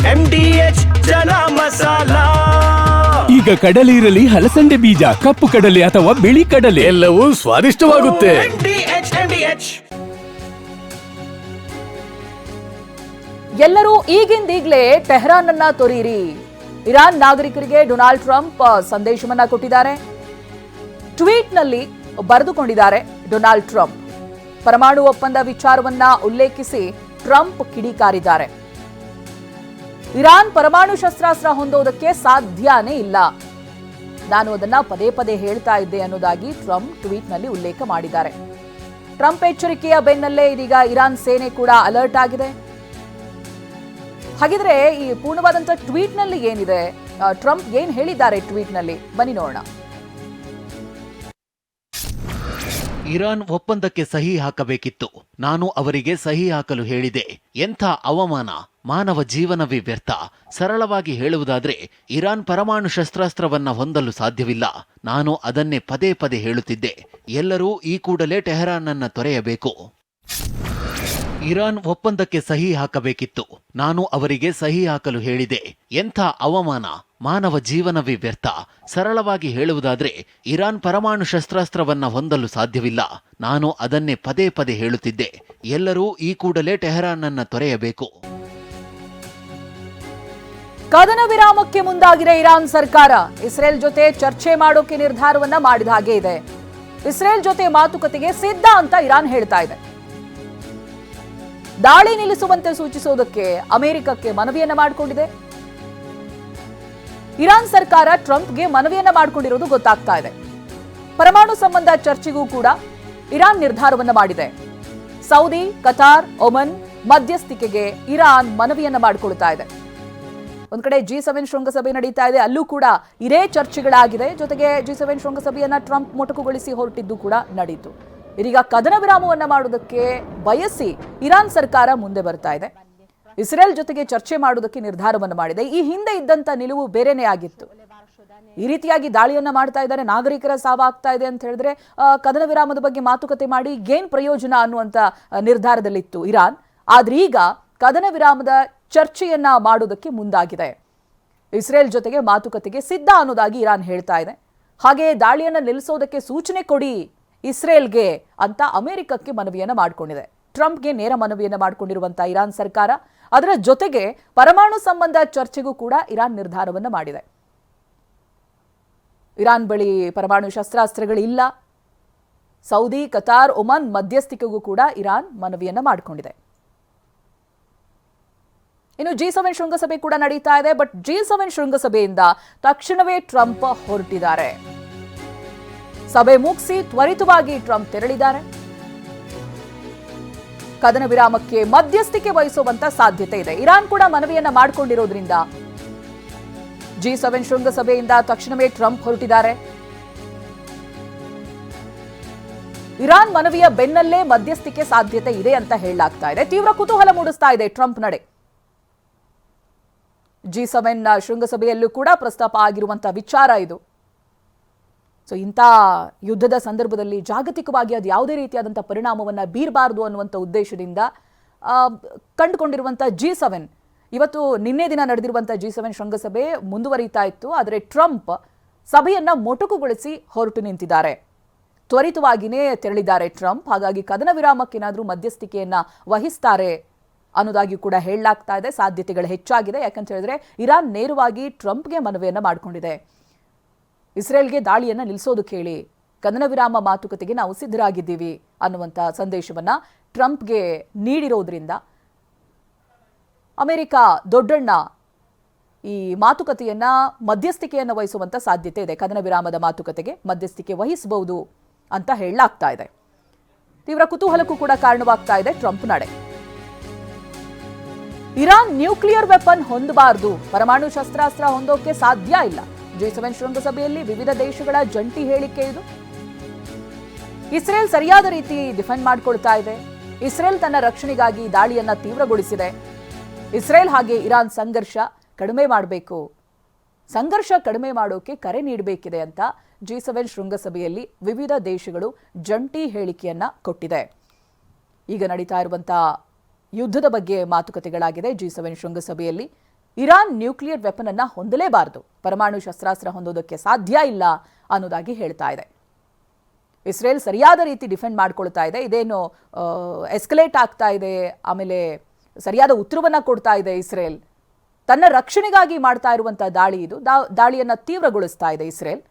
MDH chana masala. ಈಗ ಕಡಲೆ ಇರಲಿ, ಹಲಸಂಡೆ ಬೀಜ, ಕಪ್ಪು ಕಡಲೆ ಅಥವಾ ಬಿಳಿ ಕಡಲೆ, ಎಲ್ಲವೂ ಸ್ವಾದಿಷ್ಟವಾಗುತ್ತೆ. MDH. ಎಲ್ಲರೂ ಈಗಿಂದೀಗ್ಲೇ ಟೆಹರಾನ್ ಅನ್ನ ತೊರೆಯಿರಿ. ಇರಾನ್ ನಾಗರಿಕರಿಗೆ ಡೊನಾಲ್ಡ್ ಟ್ರಂಪ್ ಸಂದೇಶವನ್ನ ಕೊಟ್ಟಿದ್ದಾರೆ. ಟ್ವೀಟ್ ನಲ್ಲಿ ಬರೆದುಕೊಂಡಿದ್ದಾರೆ ಡೊನಾಲ್ಡ್ ಟ್ರಂಪ್. ಪರಮಾಣು ಒಪ್ಪಂದ ವಿಚಾರವನ್ನ ಉಲ್ಲೇಖಿಸಿ ಟ್ರಂಪ್ ಕಿಡಿಕಾರಿದ್ದಾರೆ. ಇರಾನ್ ಪರಮಾಣು ಶಸ್ತ್ರಾಸ್ತ್ರ ಹೊಂದೋದಕ್ಕೆ ಸಾಧ್ಯನೇ ಇಲ್ಲ, ನಾನು ಅದನ್ನ ಪದೇ ಪದೇ ಹೇಳ್ತಾ ಇದ್ದೆ ಅನ್ನೋದಾಗಿ ಟ್ರಂಪ್ ಟ್ವೀಟ್ ನಲ್ಲಿ ಉಲ್ಲೇಖ ಮಾಡಿದ್ದಾರೆ. ಟ್ರಂಪ್ ಎಚ್ಚರಿಕೆಯ ಬೆನ್ನಲ್ಲೇ ಇದೀಗ ಇರಾನ್ ಸೇನೆ ಕೂಡ ಅಲರ್ಟ್ ಆಗಿದೆ. ಹಾಗಿದ್ರೆ ಈ ಪೂರ್ಣವಾದಂತ ಟ್ವೀಟ್ ನಲ್ಲಿ ಏನಿದೆ, ಟ್ರಂಪ್ ಏನ್ ಹೇಳಿದ್ದಾರೆ ಟ್ವೀಟ್ ನಲ್ಲಿ, ಬನ್ನಿ ನೋಡೋಣ. ಇರಾನ್ ಒಪ್ಪಂದಕ್ಕೆ ಸಹಿ ಹಾಕಬೇಕಿತ್ತು, ನಾನು ಅವರಿಗೆ ಸಹಿ ಹಾಕಲು ಹೇಳಿದೆ. ಎಂಥ ಅವಮಾನ, ಮಾನವ ಜೀವನವೇ ವ್ಯರ್ಥ. ಸರಳವಾಗಿ ಹೇಳುವುದಾದ್ರೆ ಇರಾನ್ ಪರಮಾಣು ಶಸ್ತ್ರಾಸ್ತ್ರವನ್ನ ಹೊಂದಲು ಸಾಧ್ಯವಿಲ್ಲ, ನಾನು ಅದನ್ನೇ ಪದೇ ಪದೇ ಹೇಳುತ್ತಿದ್ದೆ. ಎಲ್ಲರೂ ಈ ಕೂಡಲೇ ಟೆಹರಾನ್ನನ್ನ ತೊರೆಯಬೇಕು. ಇರಾನ್ ಒಪ್ಪಂದಕ್ಕೆ ಸಹಿ ಹಾಕಬೇಕಿತ್ತು, ನಾನು ಅವರಿಗೆ ಸಹಿ ಹಾಕಲು ಹೇಳಿದೆ. ಎಂಥ ಅವಮಾನ, ಮಾನವ ಜೀವನವೇ ವ್ಯರ್ಥ. ಸರಳವಾಗಿ ಹೇಳುವುದಾದ್ರೆ ಇರಾನ್ ಪರಮಾಣು ಶಸ್ತ್ರಾಸ್ತ್ರವನ್ನ ಹೊಂದಲು ಸಾಧ್ಯವಿಲ್ಲ, ನಾನು ಅದನ್ನೇ ಪದೇ ಪದೇ ಹೇಳುತ್ತಿದ್ದೆ. ಎಲ್ಲರೂ ಈ ಕೂಡಲೇ ಟೆಹರಾನ್ನನ್ನ ತೊರೆಯಬೇಕು. ಕದನ ವಿರಾಮಕ್ಕೆ ಮುಂದಾಗಿದೆ ಇರಾನ್ ಸರ್ಕಾರ. ಇಸ್ರೇಲ್ ಜೊತೆ ಚರ್ಚೆ ಮಾಡೋಕೆ ನಿರ್ಧಾರವನ್ನ ಮಾಡಿದ ಹಾಗೆ ಇದೆ. ಇಸ್ರೇಲ್ ಜೊತೆ ಮಾತುಕತೆಗೆ ಸಿದ್ಧ ಅಂತ ಇರಾನ್ ಹೇಳ್ತಾ ಇದೆ. ದಾಳಿ ನಿಲ್ಲಿಸುವಂತೆ ಸೂಚಿಸೋದಕ್ಕೆ ಅಮೆರಿಕಕ್ಕೆ ಮನವಿಯನ್ನ ಮಾಡಿಕೊಂಡಿದೆ. ಇರಾನ್ ಸರ್ಕಾರ ಟ್ರಂಪ್ಗೆ ಮನವಿಯನ್ನ ಮಾಡಿಕೊಂಡಿರೋದು ಗೊತ್ತಾಗ್ತಾ ಇದೆ. ಪರಮಾಣು ಸಂಬಂಧ ಚರ್ಚೆಗೂ ಕೂಡ ಇರಾನ್ ನಿರ್ಧಾರವನ್ನ ಮಾಡಿದೆ. ಸೌದಿ, ಕತಾರ್, ಒಮನ್ ಮಧ್ಯಸ್ಥಿಕೆಗೆ ಇರಾನ್ ಮನವಿಯನ್ನ ಮಾಡಿಕೊಳ್ತಾ ಇದೆ. ಒಂದ್ ಕಡೆ G7 ಶೃಂಗಸಭೆ ನಡೀತಾ ಇದೆ, ಅಲ್ಲೂ ಕೂಡ ಇದೇ ಚರ್ಚೆಗಳಾಗಿದೆ. ಜೊತೆಗೆ G7 ಶೃಂಗಸಭೆಯನ್ನ ಟ್ರಂಪ್ ಮೊಟಕುಗೊಳಿಸಿ ಹೊರಟಿದ್ದು ಕೂಡ ನಡೀತು. ಇದೀಗ ಕದನ ವಿರಾಮವನ್ನ ಮಾಡುವುದಕ್ಕೆ ಬಯಸಿ ಇರಾನ್ ಸರ್ಕಾರ ಮುಂದೆ ಬರ್ತಾ ಇದೆ. ಇಸ್ರೇಲ್ ಜೊತೆಗೆ ಚರ್ಚೆ ಮಾಡುವುದಕ್ಕೆ ನಿರ್ಧಾರವನ್ನು ಮಾಡಿದೆ. ಈ ಹಿಂದೆ ಇದ್ದಂತ ನಿಲುವು ಬೇರೆನೇ ಆಗಿತ್ತು. ಈ ರೀತಿಯಾಗಿ ದಾಳಿಯನ್ನ ಮಾಡ್ತಾ ಇದ್ದಾರೆ, ನಾಗರಿಕರ ಸಾವಾಗ್ತಾ ಇದೆ ಅಂತ ಹೇಳಿದ್ರೆ ಕದನ ವಿರಾಮದ ಬಗ್ಗೆ ಮಾತುಕತೆ ಮಾಡಿ ಏನ್ ಪ್ರಯೋಜನ ಅನ್ನುವಂತ ನಿರ್ಧಾರದಲ್ಲಿತ್ತು ಇರಾನ್. ಆದ್ರೆ ಈಗ ಕದನ ವಿರಾಮದ ಚರ್ಚೆಯನ್ನ ಮಾಡೋದಕ್ಕೆ ಮುಂದಾಗಿದೆ. ಇಸ್ರೇಲ್ ಜೊತೆಗೆ ಮಾತುಕತೆಗೆ ಸಿದ್ಧ ಅನ್ನೋದಾಗಿ ಇರಾನ್ ಹೇಳ್ತಾ ಇದೆ. ಹಾಗೆ ದಾಳಿಯನ್ನ ನಿಲ್ಲಿಸೋದಕ್ಕೆ ಸೂಚನೆ ಕೊಡಿ ಇಸ್ರೇಲ್ಗೆ ಅಂತ ಅಮೆರಿಕಕ್ಕೆ ಮನವಿಯನ್ನ ಮಾಡಿಕೊಂಡಿದೆ. ಟ್ರಂಪ್ಗೆ ನೇರ ಮನವಿಯನ್ನ ಮಾಡಿಕೊಂಡಿರುವಂತಹ ಇರಾನ್ ಸರ್ಕಾರ ಅದರ ಜೊತೆಗೆ ಪರಮಾಣು ಸಂಬಂಧ ಚರ್ಚೆಗೂ ಕೂಡ ಇರಾನ್ ನಿರ್ಧಾರವನ್ನ ಮಾಡಿದೆ. ಇರಾನ್ ಬಳಿ ಪರಮಾಣು ಶಸ್ತ್ರಾಸ್ತ್ರಗಳಿಲ್ಲ. ಸೌದಿ, ಕತಾರ್, ಒಮನ್ ಮಧ್ಯಸ್ಥಿಕೆಗೂ ಕೂಡ ಇರಾನ್ ಮನವಿಯನ್ನ ಮಾಡಿಕೊಂಡಿದೆ. ಇನ್ನು G7 ಶೃಂಗಸಭೆ ಕೂಡ ನಡೀತಾ ಇದೆ. ಬಟ್ G7 ಶೃಂಗಸಭೆಯಿಂದ ತಕ್ಷಣವೇ ಟ್ರಂಪ್ ಹೊರಟಿದ್ದಾರೆ. ಸಭೆ ಮುಗಿಸಿ ತ್ವರಿತವಾಗಿ ಟ್ರಂಪ್ ತೆರಳಿದ್ದಾರೆ. ಕದನ ವಿರಾಮಕ್ಕೆ ಮಧ್ಯಸ್ಥಿಕೆ ವಹಿಸುವಂತ ಸಾಧ್ಯತೆ ಇದೆ. ಇರಾನ್ ಕೂಡ ಮನವಿಯನ್ನ ಮಾಡಿಕೊಂಡಿರೋದ್ರಿಂದ G7 ಶೃಂಗಸಭೆಯಿಂದ ತಕ್ಷಣವೇ ಟ್ರಂಪ್ ಹೊರಟಿದ್ದಾರೆ. ಇರಾನ್ ಮನವಿಯ ಬೆನ್ನಲ್ಲೇ ಮಧ್ಯಸ್ಥಿಕೆ ಸಾಧ್ಯತೆ ಇದೆ ಅಂತ ಹೇಳಲಾಗ್ತಾ ಇದೆ. ತೀವ್ರ ಕುತೂಹಲ ಮೂಡಿಸ್ತಾ ಇದೆ ಟ್ರಂಪ್ ನಡೆ. G7 ಶೃಂಗಸಭೆಯಲ್ಲೂ ಕೂಡ ಪ್ರಸ್ತಾಪ ಆಗಿರುವಂತಹ ವಿಚಾರ ಇದು. ಸೊ ಇಂಥ ಯುದ್ಧದ ಸಂದರ್ಭದಲ್ಲಿ ಜಾಗತಿಕವಾಗಿ ಅದು ಯಾವುದೇ ರೀತಿಯಾದಂಥ ಪರಿಣಾಮವನ್ನು ಬೀರಬಾರದು ಅನ್ನುವಂಥ ಉದ್ದೇಶದಿಂದ ಕಂಡುಕೊಂಡಿರುವಂಥ G7 ಇವತ್ತು ನಿನ್ನೆ ದಿನ ನಡೆದಿರುವಂಥ G7 ಶೃಂಗಸಭೆ ಮುಂದುವರಿತಾ ಇತ್ತು. ಆದರೆ ಟ್ರಂಪ್ ಸಭೆಯನ್ನ ಮೊಟಕುಗೊಳಿಸಿ ಹೊರಟು ನಿಂತಿದ್ದಾರೆ. ತ್ವರಿತವಾಗಿಯೇ ತೆರಳಿದ್ದಾರೆ ಟ್ರಂಪ್. ಹಾಗಾಗಿ ಕದನ ವಿರಾಮಕ್ಕೇನಾದರೂ ಮಧ್ಯಸ್ಥಿಕೆಯನ್ನ ವಹಿಸ್ತಾರೆ ಅನ್ನೋದಾಗಿ ಕೂಡ ಹೇಳಲಾಗ್ತಾ ಇದೆ. ಸಾಧ್ಯತೆಗಳು ಹೆಚ್ಚಾಗಿದೆ. ಯಾಕಂತ ಹೇಳಿದ್ರೆ ಇರಾನ್ ನೇರವಾಗಿ ಟ್ರಂಪ್ಗೆ ಮನವಿಯನ್ನ ಮಾಡಿಕೊಂಡಿದೆ. ಇಸ್ರೇಲ್ಗೆ ದಾಳಿಯನ್ನ ನಿಲ್ಲಿಸೋದಕ್ಕೆ ಹೇಳಿ, ಕದನ ವಿರಾಮ ಮಾತುಕತೆಗೆ ನಾವು ಸಿದ್ಧರಾಗಿದ್ದೀವಿ ಅನ್ನುವಂಥ ಸಂದೇಶವನ್ನ ಟ್ರಂಪ್ಗೆ ನೀಡಿರೋದ್ರಿಂದ ಅಮೆರಿಕ ದೊಡ್ಡಣ್ಣ ಈ ಮಾತುಕತೆಯನ್ನ ಮಧ್ಯಸ್ಥಿಕೆಯನ್ನು ವಹಿಸುವಂತ ಸಾಧ್ಯತೆ ಇದೆ. ಕದನ ವಿರಾಮದ ಮಾತುಕತೆಗೆ ಮಧ್ಯಸ್ಥಿಕೆ ವಹಿಸಬಹುದು ಅಂತ ಹೇಳಲಾಗ್ತಾ ಇದೆ. ತೀವ್ರ ಕುತೂಹಲಕ್ಕೂ ಕೂಡ ಕಾರಣವಾಗ್ತಾ ಇದೆ ಟ್ರಂಪ್ ನಡೆ. ಇರಾನ್ ನ್ಯೂಕ್ಲಿಯರ್ ವೆಪನ್ ಹೊಂದಬಾರದು, ಪರಮಾಣು ಶಸ್ತ್ರಾಸ್ತ್ರ ಹೊಂದೋಕೆ ಸಾಧ್ಯ ಇಲ್ಲ. G7 ಶೃಂಗಸಭೆಯಲ್ಲಿ ವಿವಿಧ ದೇಶಗಳ ಜಂಟಿ ಹೇಳಿಕೆ ಇದು. ಇಸ್ರೇಲ್ ಸರಿಯಾದ ರೀತಿ ಡಿಫೆಂಡ್ ಮಾಡಿಕೊಳ್ತಾ ಇದೆ. ಇಸ್ರೇಲ್ ತನ್ನ ರಕ್ಷಣೆಗಾಗಿ ದಾಳಿಯನ್ನ ತೀವ್ರಗೊಳಿಸಿದೆ. ಇಸ್ರೇಲ್ ಹಾಗೆ ಇರಾನ್ ಸಂಘರ್ಷ ಕಡಿಮೆ ಮಾಡಬೇಕು, ಸಂಘರ್ಷ ಕಡಿಮೆ ಮಾಡೋಕೆ ಕರೆ ನೀಡಬೇಕಿದೆ ಅಂತ G7 ಶೃಂಗಸಭೆಯಲ್ಲಿ ವಿವಿಧ ದೇಶಗಳು ಜಂಟಿ ಹೇಳಿಕೆಯನ್ನ ಕೊಟ್ಟಿದೆ. ಈಗ ನಡೀತಾ ಇರುವಂತಹ ಯುದ್ಧದ ಬಗ್ಗೆ ಮಾತುಕತೆಗಳಾಗಿದೆ G7 ಶೃಂಗಸಭೆಯಲ್ಲಿ. ಇರಾನ್ ನ್ಯೂಕ್ಲಿಯರ್ ವೆಪನ್ ಅನ್ನ ಹೊಂದಲೇಬಾರದು, ಪರಮಾಣು ಶಸ್ತ್ರಾಸ್ತ್ರ ಹೊಂದೋದಕ್ಕೆ ಸಾಧ್ಯ ಇಲ್ಲ ಅನ್ನೋದಾಗಿ ಹೇಳ್ತಾ ಇದೆ. ಇಸ್ರೇಲ್ ಸರಿಯಾದ ರೀತಿ ಡಿಫೆಂಡ್ ಮಾಡ್ಕೊಳ್ತಾ ಇದೆ, ಇದೇನು ಎಸ್ಕಲೇಟ್ ಆಗ್ತಾ ಇದೆ, ಆಮೇಲೆ ಸರಿಯಾದ ಉತ್ತರವನ್ನ ಕೊಡ್ತಾ ಇದೆ. ಇಸ್ರೇಲ್ ತನ್ನ ರಕ್ಷಣೆಗಾಗಿ ಮಾಡ್ತಾ ಇರುವಂತಹ ದಾಳಿ ಇದು, ದಾಳಿಯನ್ನ ತೀವ್ರಗೊಳಿಸ್ತಾ ಇದೆ ಇಸ್ರೇಲ್.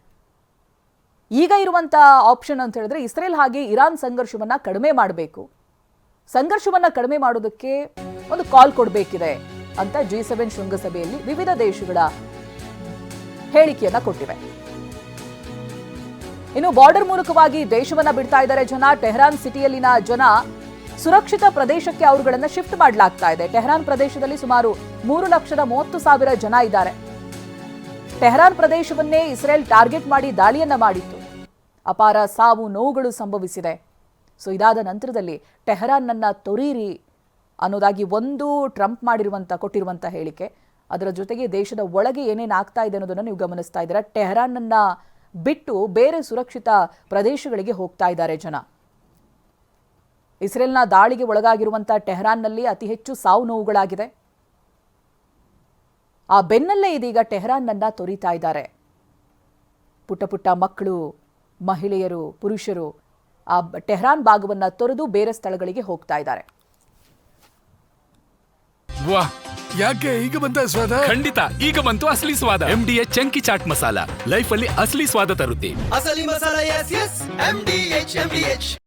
ಈಗ ಇರುವಂತ ಆಪ್ಷನ್ ಅಂತ ಹೇಳಿದ್ರೆ ಇಸ್ರೇಲ್ ಹಾಗೆ ಇರಾನ್ ಸಂಘರ್ಷವನ್ನ ಕಡಿಮೆ ಮಾಡಬೇಕು, ಸಂಘರ್ಷವನ್ನ ಕಡಿಮೆ ಮಾಡೋದಕ್ಕೆ ಒಂದು ಕಾಲ್ ಕೊಡಬೇಕಿದೆ ಅಂತ G7 ಶೃಂಗಸಭೆಯಲ್ಲಿ ವಿವಿಧ ದೇಶಗಳ ಹೇಳಿಕೆಯನ್ನ ಕೊಟ್ಟಿವೆ. ಇನ್ನು ಬಾರ್ಡರ್ ಮೂಲಕವಾಗಿ ದೇಶವನ್ನ ಬಿಡ್ತಾ ಇದ್ದಾರೆ ಜನ. ಟೆಹರಾನ್ ಸಿಟಿಯಲ್ಲಿನ ಜನ ಸುರಕ್ಷಿತ ಪ್ರದೇಶಕ್ಕೆ ಅವರುಗಳನ್ನ ಶಿಫ್ಟ್ ಮಾಡಲಾಗ್ತಾ ಇದೆ. ಟೆಹರಾನ್ ಪ್ರದೇಶದಲ್ಲಿ ಸುಮಾರು 3,30,000 ಜನ ಇದ್ದಾರೆ. ಟೆಹರಾನ್ ಪ್ರದೇಶವನ್ನೇ ಇಸ್ರೇಲ್ ಟಾರ್ಗೆಟ್ ಮಾಡಿ ದಾಳಿಯನ್ನ ಮಾಡಿತ್ತು. ಅಪಾರ ಸಾವು ನೋವುಗಳು ಸಂಭವಿಸಿದೆ. ಸೊ ಇದಾದ ನಂತರದಲ್ಲಿ ಟೆಹರಾನ್ನನ್ನ ತೊರೀರಿ ಅನ್ನೋದಾಗಿ ಒಂದು ಟ್ರಂಪ್ ಕೊಟ್ಟಿರುವಂತ ಹೇಳಿಕೆ, ಅದರ ಜೊತೆಗೆ ದೇಶದ ಒಳಗೆ ಏನೇನು ಆಗ್ತಾ ಇದೆ ಅನ್ನೋದನ್ನು ನೀವು ಗಮನಿಸ್ತಾ ಇದ್ದೀರಾ. ಟೆಹರಾನ್ನನ್ನ ಬಿಟ್ಟು ಬೇರೆ ಸುರಕ್ಷಿತ ಪ್ರದೇಶಗಳಿಗೆ ಹೋಗ್ತಾ ಇದ್ದಾರೆ ಜನ. ಇಸ್ರೇಲ್ನ ದಾಳಿಗೆ ಒಳಗಾಗಿರುವಂತಹ ಟೆಹರಾನ್ನಲ್ಲಿ ಅತಿ ಹೆಚ್ಚು ಸಾವು ನೋವುಗಳಾಗಿದೆ. ಆ ಬೆನ್ನಲ್ಲೇ ಇದೀಗ ಟೆಹರಾನ್ನನ್ನ ತೊರೀತಾ ಇದ್ದಾರೆ. ಪುಟ್ಟ ಪುಟ್ಟ ಮಕ್ಕಳು, ಮಹಿಳೆಯರು, ಪುರುಷರು ಆ ಟೆಹರಾನ್ ಭಾಗವನ್ನ ತೊರೆದು ಬೇರೆ ಸ್ಥಳಗಳಿಗೆ ಹೋಗ್ತಾ ಇದ್ದಾರೆ. ವಾಹ್, ಯಾಕೆ ಈಗ ಬಂತ ಸ್ವಾದ? ಖಂಡಿತ ಈಗ ಬಂತು ಅಸಲಿ ಸ್ವಾದ. MDH chunky chaat masala life ಅಲ್ಲಿ ಅಸಲಿ ಸ್ವಾದ ತರುತ್ತೆ. ಅಸಲಿ ಮಸಾಲ, ಎಸ್ ಎಸ್ MDH.